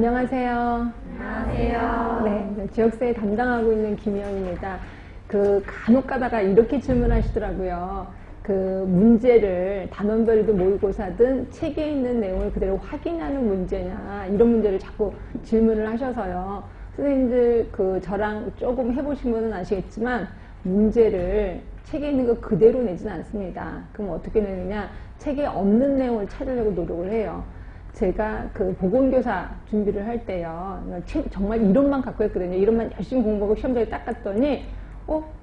안녕하세요. 안녕하세요. 네, 지역사회 담당하고 있는 김희영입니다. 간혹 가다가 이렇게 질문하시더라고요. 문제를 단원별이든 모의고사든 책에 있는 내용을 그대로 확인하는 문제냐, 이런 문제를 자꾸 질문을 하셔서요. 선생님들 저랑 조금 해보신 분은 아시겠지만 문제를 책에 있는 거 그대로 내지는 않습니다. 그럼 어떻게 내느냐? 책에 없는 내용을 찾으려고 노력을 해요. 제가 보건교사 준비를 할 때요, 정말 이론만 갖고 했거든요. 이론만 열심히 공부하고 시험장에 딱 갔더니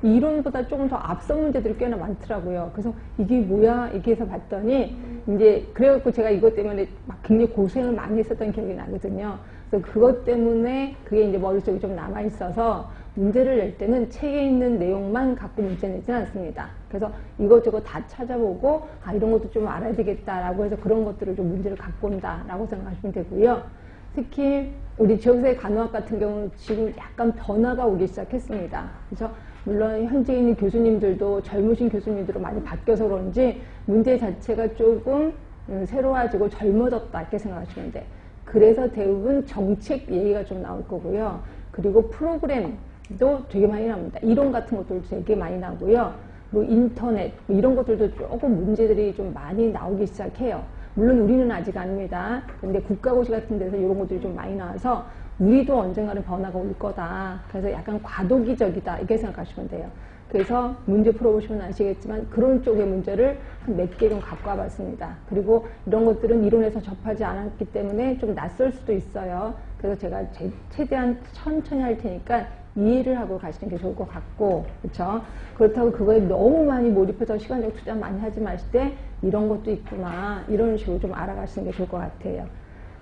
이론보다 조금 더 앞선 문제들이 꽤나 많더라고요. 그래서 이게 뭐야? 이렇게 해서 봤더니 이제 그래갖고 제가 이것 때문에 막 굉장히 고생을 많이 했었던 기억이 나거든요. 그래서 그것 때문에 그게 이제 머릿속에 좀 남아 있어서 문제를 낼 때는 책에 있는 내용만 갖고 문제 내지는 않습니다. 그래서 이것저것 다 찾아보고 이런 것도 좀 알아야 되겠다라고 해서 그런 것들을 좀 문제를 갖고 온다라고 생각하시면 되고요. 특히 우리 지역사회 간호학 같은 경우는 지금 약간 변화가 오기 시작했습니다. 그래서 물론 현재 있는 교수님들도 젊으신 교수님들로 많이 바뀌어서 그런지 문제 자체가 조금 새로워지고 젊어졌다 이렇게 생각하시면 돼요. 그래서 대부분 정책 얘기가 좀 나올 거고요. 그리고 프로그램도 되게 많이 나옵니다. 이론 같은 것들도 되게 많이 나오고요. 그리고 인터넷 이런 것들도 조금 문제들이 좀 많이 나오기 시작해요. 물론 우리는 아직 아닙니다. 근데 국가고시 같은 데서 이런 것들이 좀 많이 나와서 우리도 언젠가는 변화가 올 거다. 그래서 약간 과도기적이다 이렇게 생각하시면 돼요. 그래서 문제 풀어보시면 아시겠지만 그런 쪽의 문제를 한 몇 개 좀 갖고 와봤습니다. 그리고 이런 것들은 이론에서 접하지 않았기 때문에 좀 낯설 수도 있어요. 그래서 제가 최대한 천천히 할 테니까 이해를 하고 가시는 게 좋을 것 같고, 그렇죠? 그렇다고 그거에 너무 많이 몰입해서 시간적 투자 많이 하지 마실 때 이런 것도 있구나 이런 식으로 좀 알아가시는 게 좋을 것 같아요.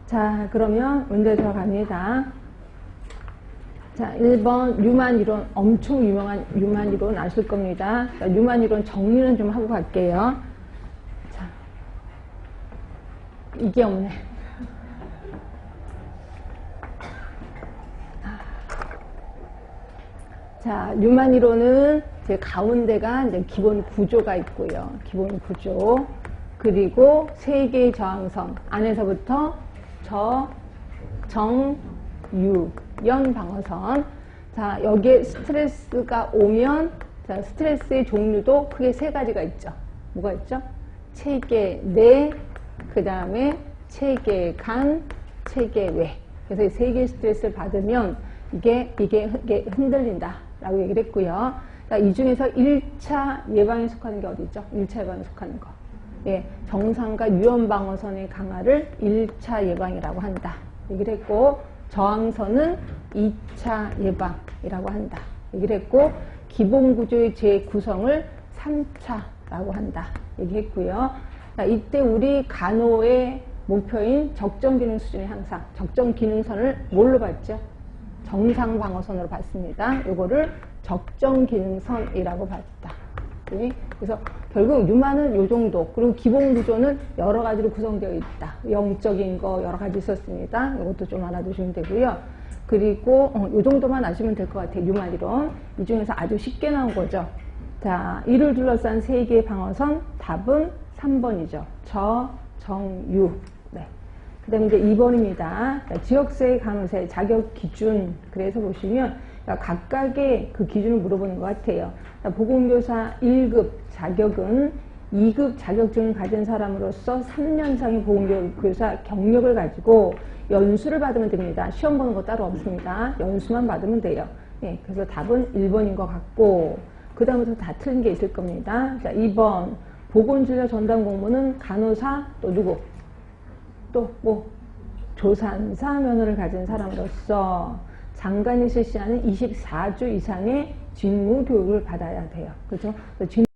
자, 그러면 문제 들어갑니다. 자, 1번 뉴만 이론, 엄청 유명한 뉴만 이론 아실 겁니다. 자, 뉴만 이론 정리는 좀 하고 갈게요. 자, 이게 없네. 자, 뉴만 이론은 제 가운데가 이제 기본 구조가 있고요. 기본 구조. 그리고 세 개의 저항성 안에서부터 정, 유, 연 방어선. 자, 여기에 스트레스가 오면, 자, 스트레스의 종류도 크게 세 가지가 있죠. 뭐가 있죠? 체계 내, 그 다음에 체계 간, 체계 외. 그래서 이 세 개의 스트레스를 받으면 이게 흔들린다. 라고 얘기를 했고요. 자, 이 중에서 1차 예방에 속하는 게 어디 있죠? 1차 예방에 속하는 거. 예, 정상과 유연 방어선의 강화를 1차 예방이라고 한다. 얘기를 했고, 저항선은 2차 예방이라고 한다. 얘기를 했고, 기본 구조의 재구성을 3차라고 한다. 얘기했고요. 자, 이때 우리 간호의 목표인 적정 기능 수준의 향상, 적정 기능선을 뭘로 봤죠? 정상 방어선으로 봤습니다. 요거를 적정 기능선이라고 봤다. 네? 그래서 결국 뉴만은 요 정도, 그리고 기본 구조는 여러 가지로 구성되어 있다. 영적인 거 여러 가지 있었습니다. 이것도 좀 알아두시면 되고요. 그리고 요 정도만 아시면 될 것 같아요. 뉴만 이론. 이 중에서 아주 쉽게 나온 거죠. 자, 이를 둘러싼 세 개의 방어선, 답은 3번이죠. 정, 유. 네. 그 다음에 이제 2번입니다. 지역사회 간호사의 자격 기준. 그래서 보시면 각각의 그 기준을 물어보는 것 같아요. 보건교사 1급 자격은 2급 자격증을 가진 사람으로서 3년상의 보건교사 경력을 가지고 연수를 받으면 됩니다. 시험 보는 거 따로 없습니다. 연수만 받으면 돼요. 네, 그래서 답은 1번인 것 같고, 그 다음부터 다 틀린 게 있을 겁니다. 자, 2번 보건진료 전담 공무는 간호사 또 누구? 또 뭐 조산사 면허를 가진 사람으로서 장관이 실시하는 24주 이상의 직무 교육을 받아야 돼요. 그렇죠?